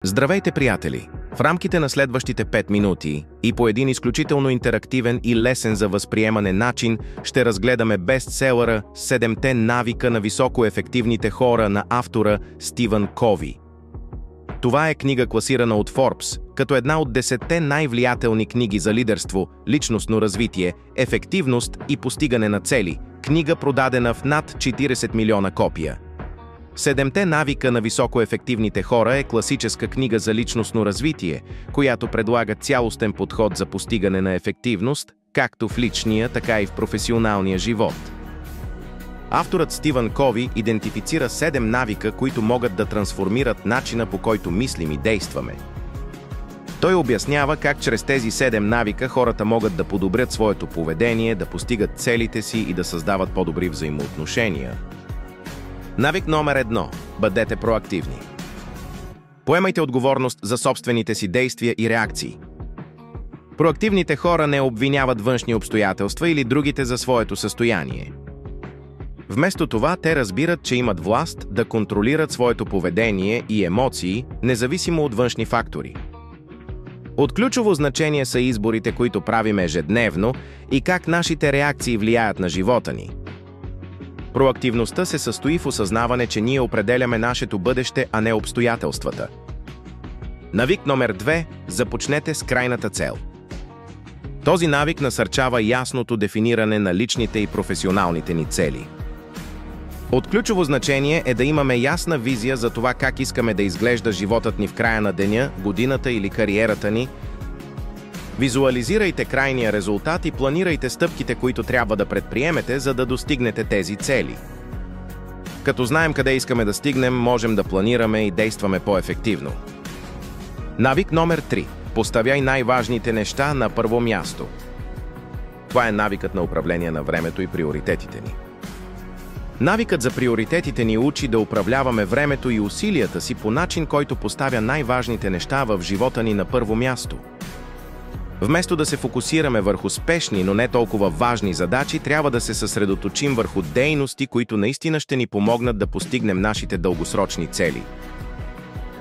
Здравейте, приятели! В рамките на следващите 5 минути и по един изключително интерактивен и лесен за възприемане начин ще разгледаме бестселъра «Седемте навика на високоефективните хора» на автора Стивън Кови. Това е книга, класирана от Forbes като една от 10 най-влиятелни книги за лидерство, личностно развитие, ефективност и постигане на цели. Книга, продадена в над 40 милиона копия. Седемте навика на високоефективните хора е класическа книга за личностно развитие, която предлага цялостен подход за постигане на ефективност, както в личния, така и в професионалния живот. Авторът Стивън Кови идентифицира 7 навика, които могат да трансформират начина, по който мислим и действаме. Той обяснява как чрез тези 7 навика хората могат да подобрят своето поведение, да постигат целите си и да създават по-добри взаимоотношения. Навик номер 1. Бъдете проактивни. Поемайте отговорност за собствените си действия и реакции. Проактивните хора не обвиняват външни обстоятелства или другите за своето състояние. Вместо това, те разбират, че имат власт да контролират своето поведение и емоции, независимо от външни фактори. От ключово значение са изборите, които правим ежедневно, и как нашите реакции влияят на живота ни. Проактивността се състои в осъзнаване, че ние определяме нашето бъдеще, а не обстоятелствата. Навик номер 2. Започнете с крайната цел. Този навик насърчава ясното дефиниране на личните и професионалните ни цели. От ключово значение е да имаме ясна визия за това как искаме да изглежда животът ни в края на деня, годината или кариерата ни. Визуализирайте крайния резултат и планирайте стъпките, които трябва да предприемете, за да достигнете тези цели. Като знаем къде искаме да стигнем, можем да планираме и действаме по-ефективно. Навик номер 3. Поставяй най-важните неща на първо място. Това е навикът на управление на времето и приоритетите ни. Навикът за приоритетите ни учи да управляваме времето и усилията си по начин, който поставя най-важните неща в живота ни на първо място. Вместо да се фокусираме върху спешни, но не толкова важни задачи, трябва да се съсредоточим върху дейности, които наистина ще ни помогнат да постигнем нашите дългосрочни цели.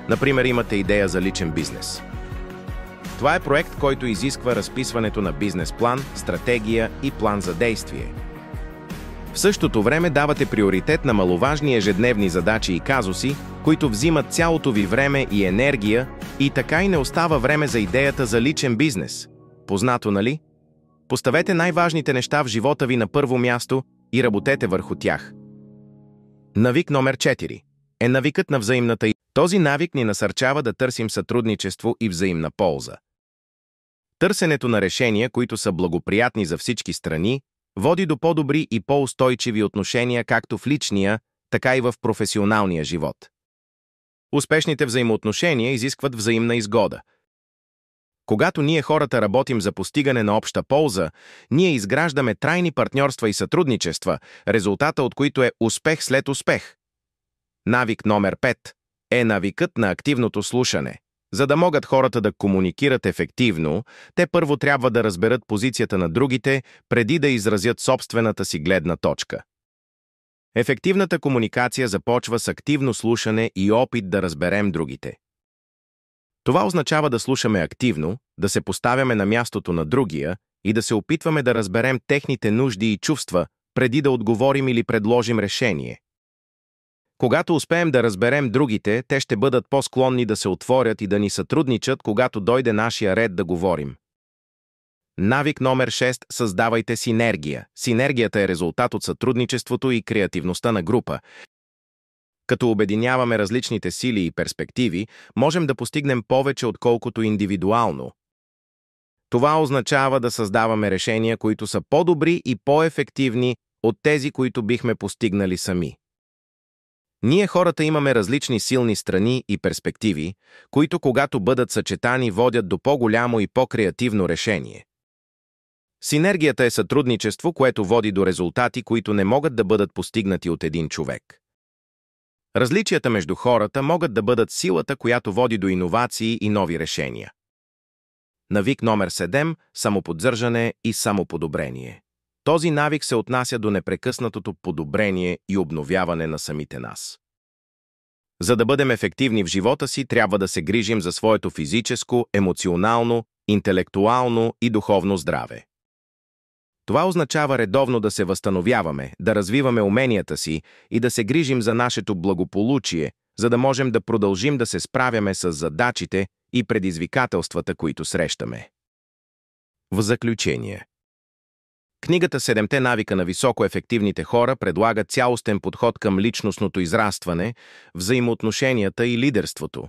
Например, имате идея за личен бизнес. Това е проект, който изисква разписването на бизнес план, стратегия и план за действие. В същото време давате приоритет на маловажни ежедневни задачи и казуси, които взимат цялото ви време и енергия, и така и не остава време за идеята за личен бизнес. Познато, нали? Поставете най-важните неща в живота ви на първо място и работете върху тях. Навик номер 4 е навикът на взаимната и. Този навик ни насърчава да търсим сътрудничество и взаимна полза. Търсенето на решения, които са благоприятни за всички страни, води до по-добри и по-устойчиви отношения както в личния, така и в професионалния живот. Успешните взаимоотношения изискват взаимна изгода. Когато ние хората работим за постигане на обща полза, ние изграждаме трайни партньорства и сътрудничества, резултата от които е успех след успех. Навик номер 5 е навикът на активното слушане. За да могат хората да комуникират ефективно, те първо трябва да разберат позицията на другите, преди да изразят собствената си гледна точка. Ефективната комуникация започва с активно слушане и опит да разберем другите. Това означава да слушаме активно, да се поставяме на мястото на другия и да се опитваме да разберем техните нужди и чувства, преди да отговорим или предложим решение. Когато успеем да разберем другите, те ще бъдат по-склонни да се отворят и да ни сътрудничат, когато дойде нашия ред да говорим. Навик номер 6. Създавайте синергия. Синергията е резултат от сътрудничеството и креативността на група. Като обединяваме различните сили и перспективи, можем да постигнем повече, отколкото индивидуално. Това означава да създаваме решения, които са по-добри и по-ефективни от тези, които бихме постигнали сами. Ние хората имаме различни силни страни и перспективи, които когато бъдат съчетани водят до по-голямо и по-креативно решение. Синергията е сътрудничество, което води до резултати, които не могат да бъдат постигнати от един човек. Различията между хората могат да бъдат силата, която води до иновации и нови решения. Навик номер 7 – самоподдържане и самоподобрение. Този навик се отнася до непрекъснатото подобрение и обновяване на самите нас. За да бъдем ефективни в живота си, трябва да се грижим за своето физическо, емоционално, интелектуално и духовно здраве. Това означава редовно да се възстановяваме, да развиваме уменията си и да се грижим за нашето благополучие, за да можем да продължим да се справяме с задачите и предизвикателствата, които срещаме. В заключение. Книгата «Седемте навика на високоефективните хора» предлага цялостен подход към личностното израстване, взаимоотношенията и лидерството,